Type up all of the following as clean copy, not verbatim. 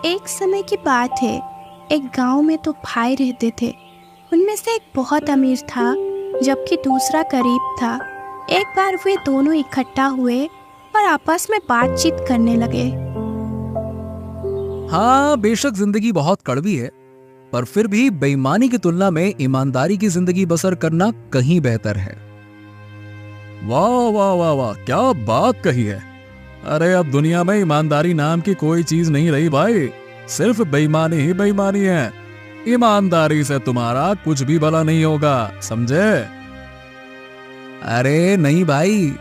एक समय की बात है। एक गांव में दो भाई रहते थे। उनमें से एक बहुत अमीर था जबकि दूसरा गरीब था। एक बार वे दोनों इकट्ठा हुए और आपस में बातचीत करने लगे। हाँ, बेशक जिंदगी बहुत कड़वी है, पर फिर भी बेईमानी की तुलना में ईमानदारी की जिंदगी बसर करना कहीं बेहतर है। वाह वाह वाह वाह, क्या बात कही है। अरे अब दुनिया में ईमानदारी नाम की कोई चीज नहीं रही भाई, सिर्फ बेईमानी ही बेईमानी है। ईमानदारी से तुम्हारा कुछ भी भला नहीं होगा, समझे? अरे नहीं भाई,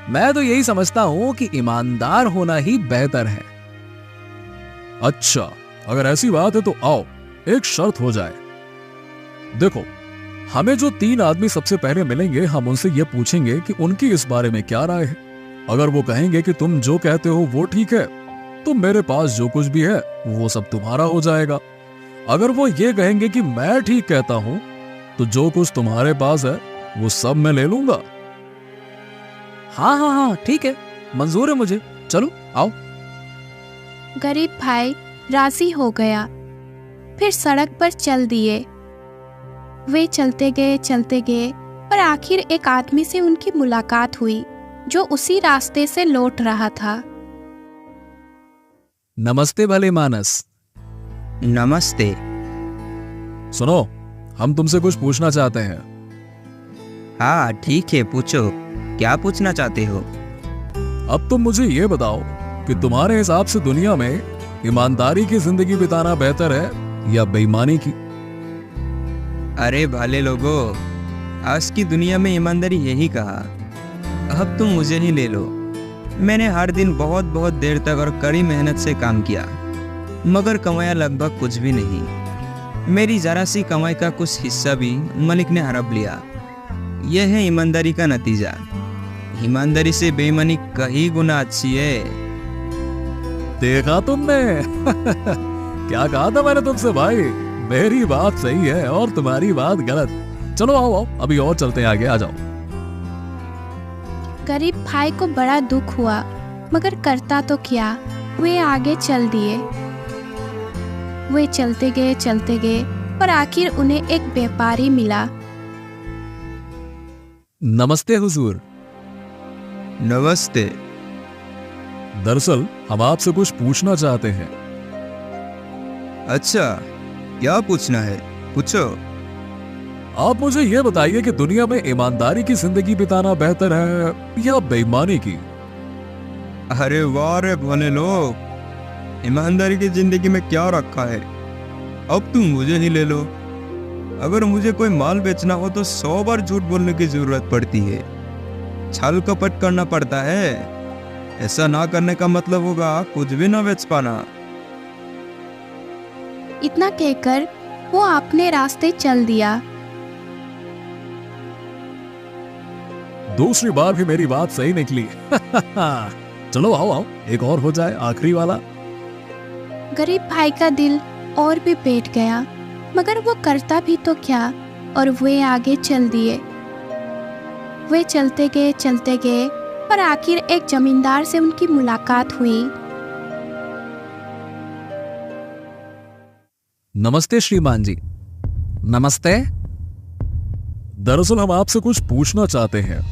मैं तो यही समझता हूं कि ईमानदार होना ही बेहतर है। अच्छा, अगर ऐसी बात है तो आओ एक शर्त हो जाए। देखो, हमें जो 3 आदमी सबसे पहले मिलेंगे, हम उनसे यह पूछेंगे कि उनकी इस बारे में क्या राय है। अगर वो कहेंगे कि तुम जो कहते हो वो ठीक है, तो मेरे पास जो कुछ भी है वो सब तुम्हारा हो जाएगा। अगर वो ये कहेंगे कि मैं ठीक कहता हूं, तो जो कुछ तुम्हारे पास है वो सब मैं ले लूंगा। हाँ हाँ हाँ, ठीक है, मंजूर है मुझे, चलो आओ। गरीब भाई राजी हो गया। फिर सड़क पर चल दिए। वे चलते गए और आखिर एक आदमी से उनकी मुलाकात हुई जो उसी रास्ते से लौट रहा था। नमस्ते भले मानस। नमस्ते। सुनो, हम तुमसे कुछ पूछना चाहते हैं। हाँ ठीक है, पूछो, क्या पूछना चाहते हो? अब तुम मुझे ये बताओ कि तुम्हारे हिसाब से दुनिया में ईमानदारी की जिंदगी बिताना बेहतर है या बेईमानी की? अरे भाले लोगो, आज की दुनिया में ईमानदारी यही कहा। अब तुम मुझे ही ले लो। मैंने हर दिन बहुत बहुत देर तक और कड़ी मेहनत से काम किया, मगर कमाया लगभग कुछ भी नहीं। मेरी जरा सी कमाई का कुछ हिस्सा भी मालिक ने हड़प लिया। यह है ईमानदारी का नतीजा। ईमानदारी से बेईमानी कहीं गुना अच्छी है। देखा तुमने? क्या कहा था मैंने तुमसे भाई, मेरी बात सही है और तुम्हारी बात गलत। चलो आओ आओ, अभी और चलते हैं आगे, आ जाओ। गरीब भाई को बड़ा दुख हुआ, मगर करता तो क्या, वे आगे चल दिए। वे चलते गए और आखिर उन्हें एक व्यापारी मिला। नमस्ते हुजूर। नमस्ते। दरअसल हम आपसे कुछ पूछना चाहते हैं। अच्छा, क्या पूछना है? पूछो। आप मुझे ये बताइए कि दुनिया में ईमानदारी की जिंदगी बिताना बेहतर है या बेईमानी की? अरे वाह रे भले लोग, ईमानदारी की जिंदगी में क्या रखा है? अब तुम मुझे ही ले लो। अगर मुझे कोई माल बेचना हो तो 100 बार झूठ बोलने की जरूरत पड़ती है, छल कपट करना पड़ता है। ऐसा ना करने का मतलब होगा कुछ भी ना बेच पाना। इतना कहकर वो अपने रास्ते चल दिया। दूसरी बार भी मेरी बात सही निकली। चलो आओ आओ, एक और हो जाए, आखिरी वाला। गरीब भाई का दिल और भी बैठ गया, मगर वो करता भी तो क्या, और वे आगे चल दिए। वे चलते गए और आखिर एक जमींदार से उनकी मुलाकात हुई। नमस्ते श्रीमान जी। नमस्ते। दरअसल हम आपसे कुछ पूछना चाहते हैं।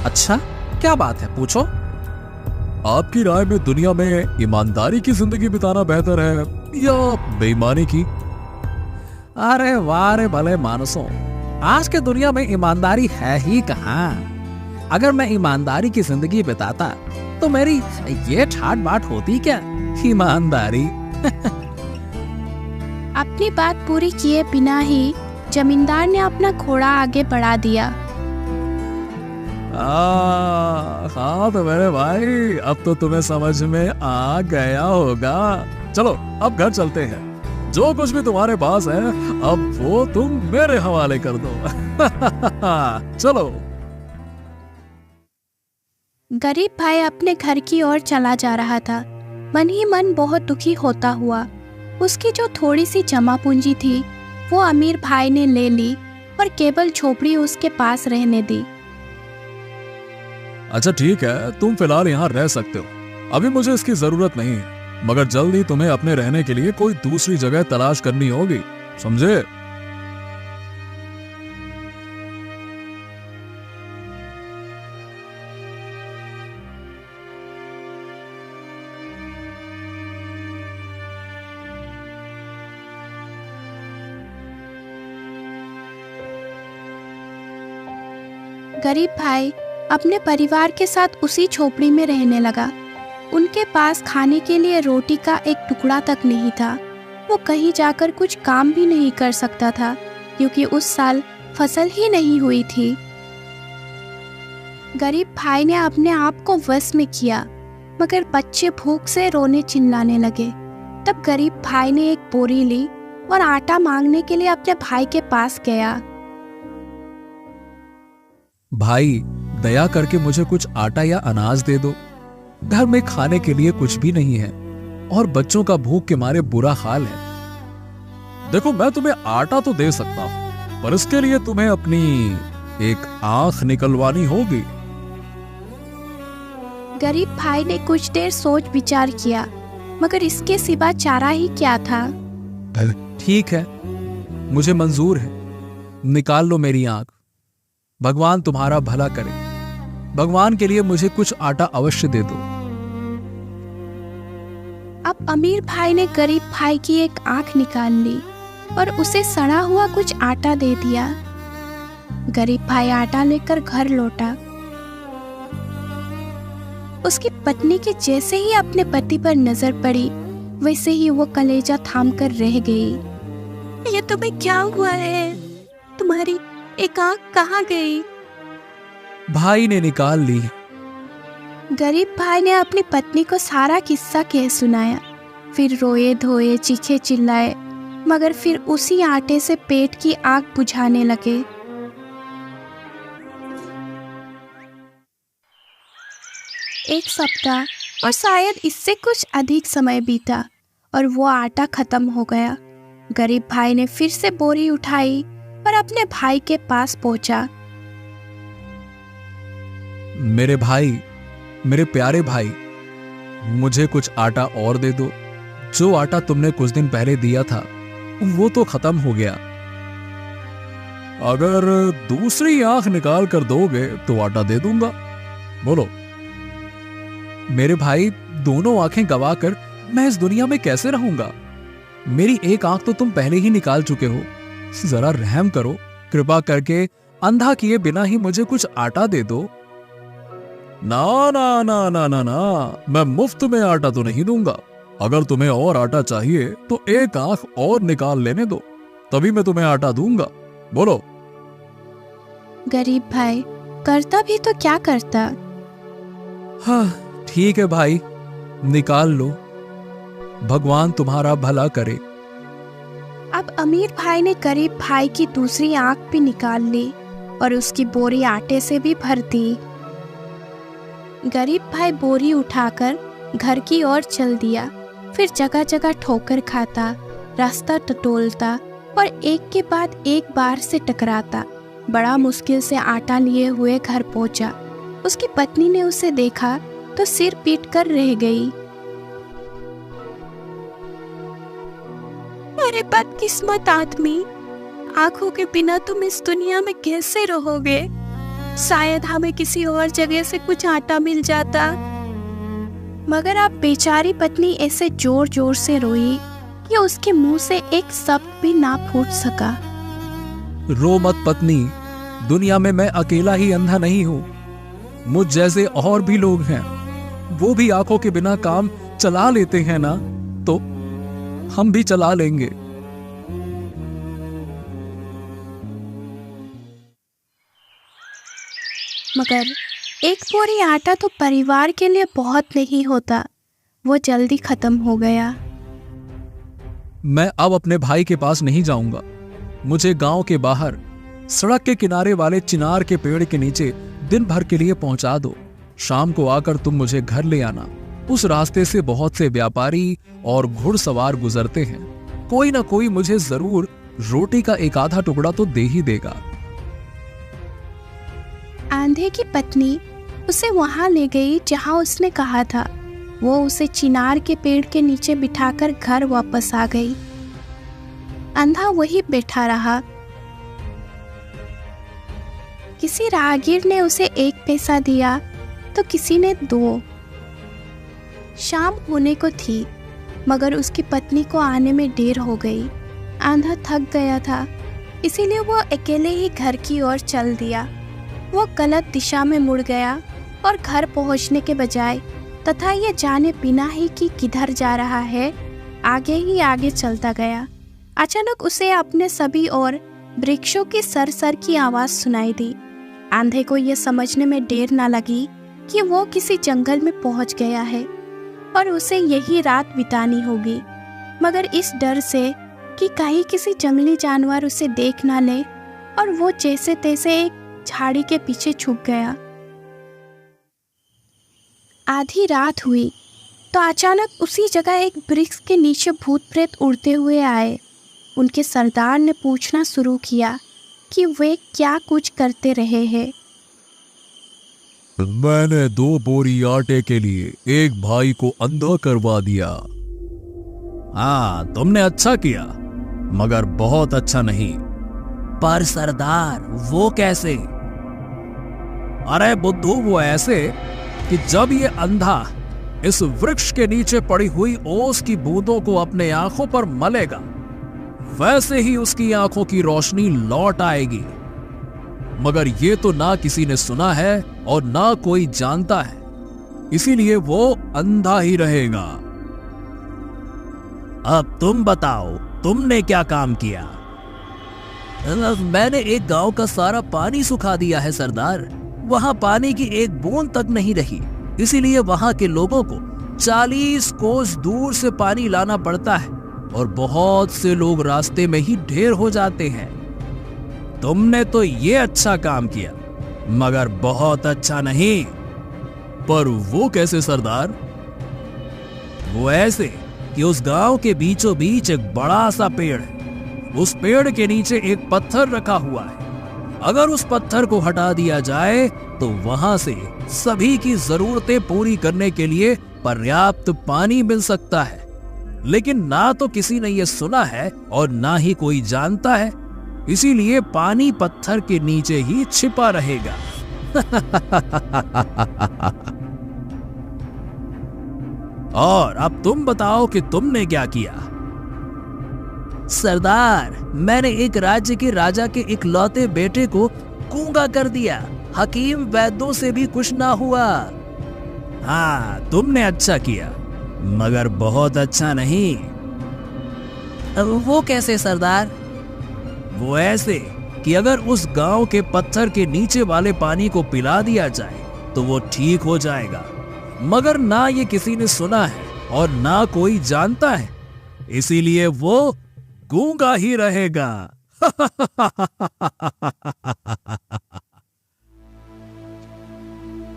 अच्छा, क्या बात है, पूछो। आपकी राय में दुनिया में ईमानदारी की जिंदगी बिताना बेहतर है या बेईमानी की? अरे वाह रे भले मानसों, आज के दुनिया में ईमानदारी है ही कहाँ। अगर मैं ईमानदारी की जिंदगी बिताता तो मेरी ये ठाट बाट होती क्या, ईमानदारी। अपनी बात पूरी किए बिना ही जमींदार ने अपना घोड़ा आगे बढ़ा दिया। हाँ तो मेरे भाई, अब तो तुम्हें समझ में आ गया होगा। चलो अब घर चलते हैं। जो कुछ भी तुम्हारे पास है अब वो तुम मेरे हवाले कर दो। चलो। गरीब भाई अपने घर की ओर चला जा रहा था, मन ही मन बहुत दुखी होता हुआ। उसकी जो थोड़ी सी जमा पूंजी थी वो अमीर भाई ने ले ली और केवल झोपड़ी उसके पास रहने दी। अच्छा ठीक है, तुम फिलहाल यहाँ रह सकते हो, अभी मुझे इसकी जरूरत नहीं है। मगर जल्द ही तुम्हें अपने रहने के लिए कोई दूसरी जगह तलाश करनी होगी, समझे? गरीब भाई अपने परिवार के साथ उसी झोपड़ी में रहने लगा। उनके पास खाने के लिए रोटी का एक टुकड़ा तक नहीं था। वो कहीं जाकर कुछ काम भी नहीं कर सकता था क्योंकि उस साल फसल ही नहीं हुई थी। गरीब भाई ने अपने आप को वश में किया, मगर बच्चे भूख से रोने चिल्लाने लगे। तब गरीब भाई ने एक बोरी ली और आटा मांगने के लिए अपने भाई के पास गया। भाई, दया करके मुझे कुछ आटा या अनाज दे दो। घर में खाने के लिए कुछ भी नहीं है और बच्चों का भूख के मारे बुरा हाल है। देखो, मैं तुम्हें आटा तो दे सकता हूं, पर इसके लिए तुम्हें अपनी एक आंख निकलवानी होगी। गरीब भाई ने कुछ देर सोच विचार किया, मगर इसके सिवा चारा ही क्या था। ठीक है, मुझे मंजूर है। निकाल लो मेरी आंख। भगवान तुम्हारा भला करे। भगवान के लिए मुझे कुछ आटा अवश्य दे दो। अब अमीर भाई ने गरीब भाई की एक आंख निकाल ली और उसे सड़ा हुआ कुछ आटा दे दिया। गरीब भाई आटा लेकर घर लौटा। उसकी पत्नी के जैसे ही अपने पति पर नजर पड़ी, वैसे ही वो कलेजा थाम कर रह गई। ये तुम्हें क्या हुआ है? तुम्हारी एक आंख कहाँ गई? भाई ने निकाल ली। गरीब भाई ने अपनी पत्नी को सारा किस्सा कह सुनाया। फिर रोए धोए चीखे चिल्लाए, मगर फिर उसी आटे से पेट की आग बुझाने लगे। एक सप्ताह और शायद इससे कुछ अधिक समय बीता और वो आटा खत्म हो गया। गरीब भाई ने फिर से बोरी उठाई और अपने भाई के पास पहुंचा। मेरे भाई, मेरे प्यारे भाई, मुझे कुछ आटा और दे दो। जो आटा तुमने कुछ दिन पहले दिया था वो तो खत्म हो गया। अगर दूसरी आंख निकाल कर दोगे तो आटा दे दूंगा। बोलो। मेरे भाई, दोनों आंखें गवाकर मैं इस दुनिया में कैसे रहूंगा? मेरी एक आंख तो तुम पहले ही निकाल चुके हो। जरा रहम करो, कृपा करके अंधा किए बिना ही मुझे कुछ आटा दे दो। ना ना ना ना ना ना, मैं मुफ्त में आटा तो नहीं दूंगा। अगर तुम्हें और आटा चाहिए तो एक आंख और निकाल लेने दो, तभी मैं तुम्हें आटा दूंगा। बोलो। गरीब भाई करता भी तो क्या करता। हाँ ठीक है भाई, निकाल लो। भगवान तुम्हारा भला करे। अब अमीर भाई ने गरीब भाई की दूसरी आंख भी निकाल ली और उसकी बोरी आटे से भी भर दी। गरीब भाई बोरी उठाकर घर की ओर चल दिया। फिर जगह जगह ठोकर खाता, रास्ता टटोलता और एक के बाद एक बार से टकराता। बड़ा मुश्किल से आटा लिए हुए घर पहुंचा। उसकी पत्नी ने उसे देखा तो सिर पीट कर रह गई। अरे बदकिस्मत आदमी, आंखों के बिना तुम इस दुनिया में कैसे रहोगे? शायद हमें किसी और जगह से कुछ आटा मिल जाता। मगर अब बेचारी पत्नी ऐसे जोर जोर से रोई कि उसके मुंह से एक शब्द भी ना फूट सका। रो मत पत्नी, दुनिया में मैं अकेला ही अंधा नहीं हूं। मुझ जैसे और भी लोग हैं, वो भी आंखों के बिना काम चला लेते हैं ना, तो हम भी चला लेंगे। मगर एक बोरी आटा तो परिवार के लिए बहुत नहीं होता। वो जल्दी खत्म हो गया। मैं अब अपने भाई के पास नहीं जाऊंगा। मुझे गांव के बाहर सड़क के किनारे वाले चिनार के पेड़ के नीचे दिन भर के लिए पहुंचा दो। शाम को आकर तुम मुझे घर ले आना। उस रास्ते से बहुत से व्यापारी और घुड़सवार गुजरते हैं। कोई ना कोई मुझे जरूर रोटी का एक आधा टुकड़ा तो दे ही देगा। आंधे की पत्नी उसे वहां ले गई जहां उसने कहा था। वो उसे चिनार के पेड़ के नीचे बिठाकर घर वापस आ गई। अंधा वही बैठा रहा। किसी राहगीर ने उसे 1 पैसा दिया तो किसी ने 2। शाम होने को थी, मगर उसकी पत्नी को आने में देर हो गई। आंधा थक गया था, इसीलिए वो अकेले ही घर की ओर चल दिया। वो गलत दिशा में मुड़ गया और घर पहुंचने के बजाय तथा ये जाने बिना ही कि किधर जा रहा है, आगे ही आगे चलता गया। अचानक उसे अपने सभी ओर वृक्षों की सर की आवाज सुनाई दी। आंधे को यह समझने में देर न लगी कि वो किसी जंगल में पहुंच गया है और उसे यही रात बितानी होगी, मगर इस डर से कि कहीं किसी जंगली जानवर उसे देख ना ले, और वो जैसे तैसे एक झाड़ी के पीछे छुप गया। आधी रात हुई तो अचानक उसी जगह एक वृक्ष के नीचे भूत प्रेत उड़ते हुए आए। उनके सरदार ने पूछना शुरू किया कि वे क्या कुछ करते रहे हैं। मैंने 2 बोरी आटे के लिए एक भाई को अंधा करवा दिया। हाँ, तुमने अच्छा किया, मगर बहुत अच्छा नहीं। पर सरदार, वो कैसे? अरे बुद्धू, वो ऐसे कि जब ये अंधा इस वृक्ष के नीचे पड़ी हुई ओस की बूंदों को अपने आंखों पर मलेगा, वैसे ही उसकी आंखों की रोशनी लौट आएगी। मगर ये तो ना किसी ने सुना है और ना कोई जानता है, इसीलिए वो अंधा ही रहेगा। अब तुम बताओ, तुमने क्या काम किया? मैंने एक गांव का सारा पानी सुखा दिया है सरदार। वहां पानी की एक बूंद तक नहीं रही, इसीलिए वहां के लोगों को 40 कोस दूर से पानी लाना पड़ता है और बहुत से लोग रास्ते में ही ढेर हो जाते हैं। तुमने तो ये अच्छा काम किया, मगर बहुत अच्छा नहीं। पर वो कैसे सरदार? वो ऐसे कि उस गांव के बीचों बीच एक बड़ा सा पेड़ है। उस पेड़ के नीचे एक पत्थर रखा हुआ है। अगर उस पत्थर को हटा दिया जाए तो वहां से सभी की जरूरतें पूरी करने के लिए पर्याप्त पानी मिल सकता है। लेकिन ना तो किसी ने यह सुना है और ना ही कोई जानता है, इसीलिए पानी पत्थर के नीचे ही छिपा रहेगा। और अब तुम बताओ कि तुमने क्या किया? सरदार, मैंने एक राज्य के राजा के इकलौते बेटे को गूंगा कर दिया। हकीम वैद्यों से भी कुछ ना हुआ। हाँ, तुमने अच्छा किया, मगर बहुत अच्छा नहीं। वो कैसे सरदार? वो ऐसे कि अगर उस गांव के पत्थर के नीचे वाले पानी को पिला दिया जाए तो वो ठीक हो जाएगा, मगर ना ये किसी ने सुना है और ना कोई जानता है, इसीलिए वो गूंगा ही रहेगा।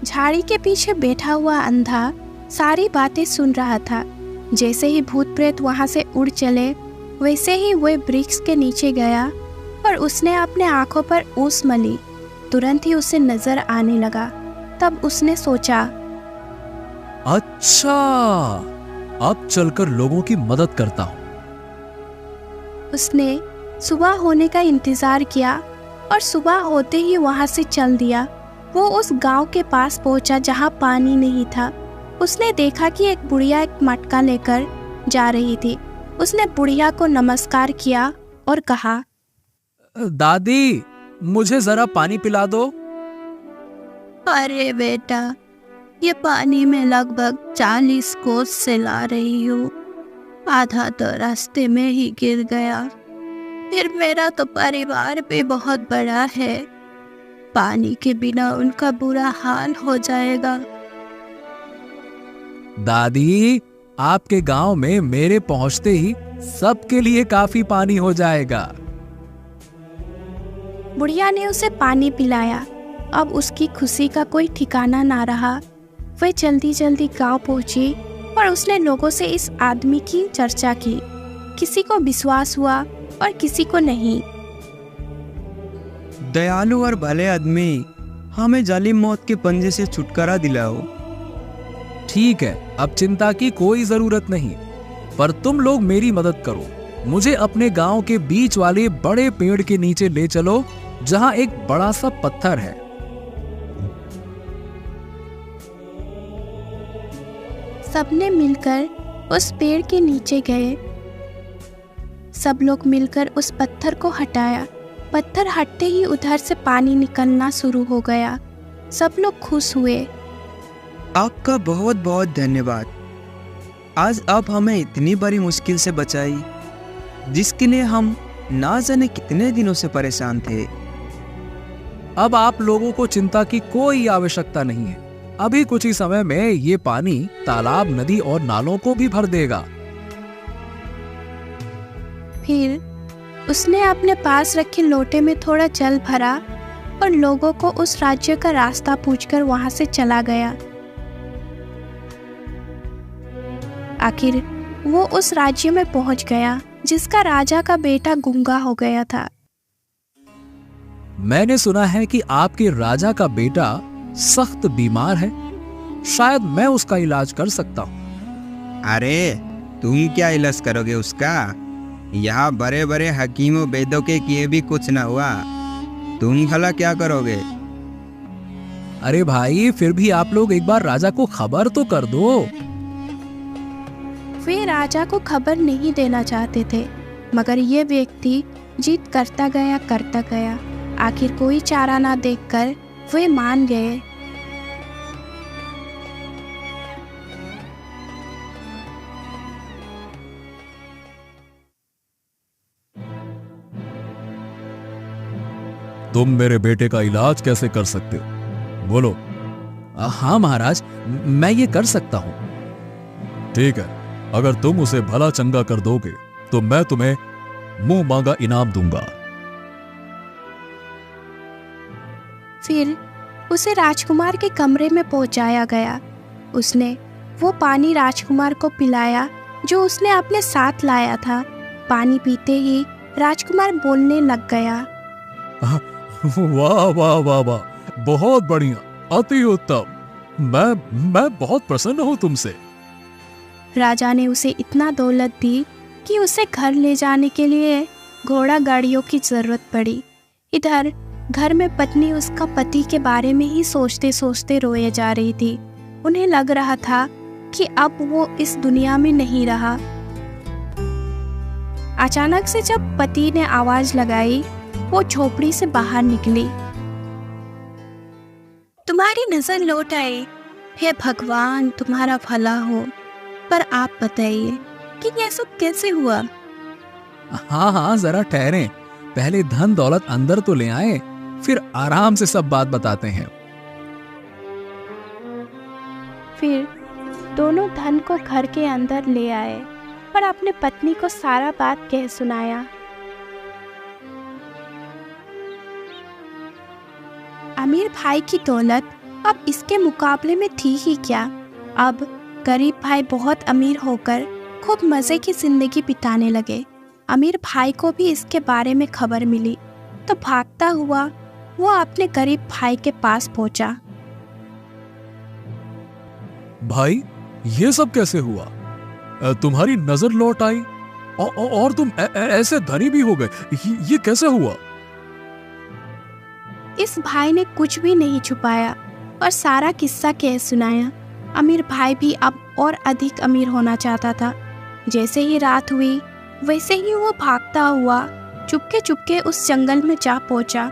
झाड़ी के पीछे बैठा हुआ अंधा सारी बातें सुन रहा था। जैसे ही भूत प्रेत वहां से उड़ चले, वैसे ही वह वृक्ष के नीचे गया और उसने अपने आंखों पर ओस मली। तुरंत ही उसे नजर आने लगा। तब उसने सोचा, अच्छा, अब चलकर लोगों की मदद करता हूं। उसने सुबह होने का इंतजार किया और सुबह होते ही वहां से चल दिया। वो उस गांव के पास पहुंचा जहां पानी नहीं था। उसने देखा कि एक बुढ़िया एक मटका लेकर जा रही थी। उसने बुढ़िया को नमस्कार किया और कहा, दादी, मुझे जरा पानी पिला दो। अरे बेटा, ये पानी मैं लगभग 40 कोस से ला रही हूँ। आधा तो रास्ते में ही गिर गया। फिर मेरा तो परिवार भी बहुत बड़ा है। पानी के बिना उनका बुरा हाल हो जाएगा। दादी, आपके गांव में मेरे पहुंचते ही सबके लिए काफी पानी हो जाएगा। बुढ़िया ने उसे पानी पिलाया। अब उसकी खुशी का कोई ठिकाना ना रहा। वह जल्दी जल्दी गांव पहुंची और उसने लोगों से इस आदमी की चर्चा की। किसी को विश्वास हुआ और किसी को नहीं। दयालु और भले आदमी, हमें जालिम मौत के पंजे से छुटकारा दिलाओ। ठीक है, अब चिंता की कोई जरूरत नहीं, पर तुम लोग मेरी मदद करो। मुझे अपने गांव के बीच वाले बड़े पेड़ के नीचे ले चलो, जहां एक बड़ा सा पत्थर है। सबने मिलकर उस पेड़ के नीचे गए। सब लोग मिलकर उस पत्थर को हटाया। पत्थर हटते ही उधर से पानी निकलना शुरू हो गया। सब लोग खुश हुए। आपका बहुत बहुत धन्यवाद। आज आप हमें इतनी बड़ी मुश्किल से बचाई, जिसके लिए हम ना जाने कितने दिनों से परेशान थे। अब आप लोगों को चिंता की कोई आवश्यकता नहीं है। अभी कुछ ही समय में ये पानी तालाब, नदी और नालों को भी भर देगा। फिर उसने अपने पास रखे लोटे में थोड़ा जल भरा और लोगों को उस राज्य का रास्ता पूछकर वहां से चला गया। आखिर वो उस राज्य में पहुंच गया जिसका राजा का बेटा गूंगा हो गया था। मैंने सुना है कि आपके राजा का बेटा सख्त बीमार है। शायद मैं उसका इलाज कर सकता हूँ। अरे तुम क्या इलाज करोगे उसका? यहाँ बड़े बड़े हकीमों वैद्यों के किए भी कुछ न हुआ, तुम भला क्या करोगे? अरे भाई, फिर भी आप लोग एक बार राजा को खबर तो कर दो। वे राजा को खबर नहीं देना चाहते थे, मगर ये व्यक्ति जिद करता गया। आखिर कोई चारा ना देखकर वे मान गए। तुम मेरे बेटे का इलाज कैसे कर सकते हो, बोलो। हाँ महाराज, मैं ये कर सकता हूँ। ठीक है, अगर तुम उसे भला चंगा कर दोगे तो मैं तुम्हें मुंह मांगा इनाम दूंगा। फिर उसे राजकुमार के कमरे में पहुंचाया गया। उसने वो पानी राजकुमार को पिलाया जो उसने अपने साथ लाया था। पानी पीते ही राजकुमार बोलने लग गया। वाह वाह वाह वाह, बहुत बढ़िया, अति उत्तम। मैं बहुत प्रसन्न हूँ तुमसे। राजा ने उसे इतना दौलत दी कि उसे घर ले जाने के लिए घोड़ा गाड़ियों की जरूरत पड़ी। इधर घर में पत्नी उसका पति के बारे में ही सोचते सोचते रोए जा रही थी। उन्हें लग रहा था कि अब वो इस दुनिया में नहीं रहा। अचानक से जब पति ने आवाज लगाई, वो झोपड़ी से बाहर निकली। तुम्हारी नजर लौट आई। हे भगवान, तुम्हारा भला हो। पर आप बताइए कि ये सब कैसे हुआ? हाँ, जरा ठहरें। पहले धन दौलत अंदर तो ले आए, फिर आराम से सब बात बताते हैं। फिर दोनों धन को घर के अंदर ले आए और अपने पत्नी को सारा बात कह सुनाया। अमीर भाई की दौलत अब इसके मुकाबले में थी ही क्या। अब गरीब भाई बहुत अमीर होकर खूब मजे की जिंदगी बिताने लगे। अमीर भाई को भी इसके बारे में खबर मिली तो भागता हुआ वो अपने गरीब भाई के पास पहुंचा। भाई, ये सब कैसे हुआ? तुम्हारी नजर लौट आई और तुम ऐसे धनी भी हो गए, ये कैसे हुआ? इस भाई ने कुछ भी नहीं छुपाया और सारा किस्सा कह सुनाया। अमीर भाई भी अब और अधिक अमीर होना चाहता था। जैसे ही रात हुई, वैसे ही वो भागता हुआ चुपके चुपके उस जंगल में जा पहुंचा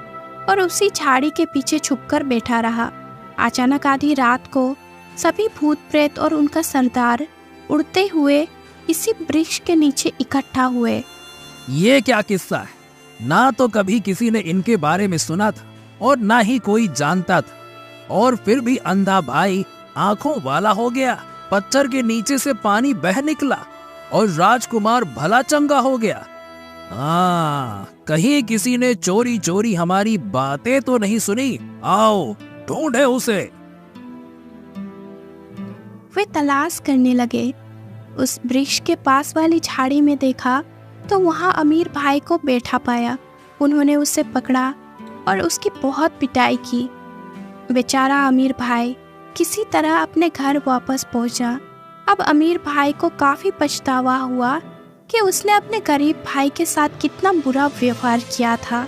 और उसी झाड़ी के पीछे छुपकर बैठा रहा। अचानक आधी रात को सभी भूत प्रेत और उनका सरदार उड़ते हुए इसी वृक्ष के नीचे इकट्ठा हुए। ये क्या किस्सा है? ना तो कभी किसी ने इनके बारे में सुना था और ना ही कोई जानता था, और फिर भी अंधा भाई आंखों वाला हो गया। पत्थर के नीचे से पानी बह निकला और राजकुमार भला चंगा हो गया। कहीं किसी ने चोरी चोरी हमारी बातें तो नहीं सुनी। आओ ढूंढे उसे। वे तलाश करने लगे। उस वृक्ष के पास वाली झाड़ी में देखा तो वहां अमीर भाई को बैठा पाया। उन्होंने उसे पकड़ा और उसकी बहुत पिटाई की। बेचारा अमीर भाई किसी तरह अपने घर वापस पहुंचा। अब अमीर भाई को काफ़ी पछतावा हुआ कि उसने अपने गरीब भाई के साथ कितना बुरा व्यवहार किया था।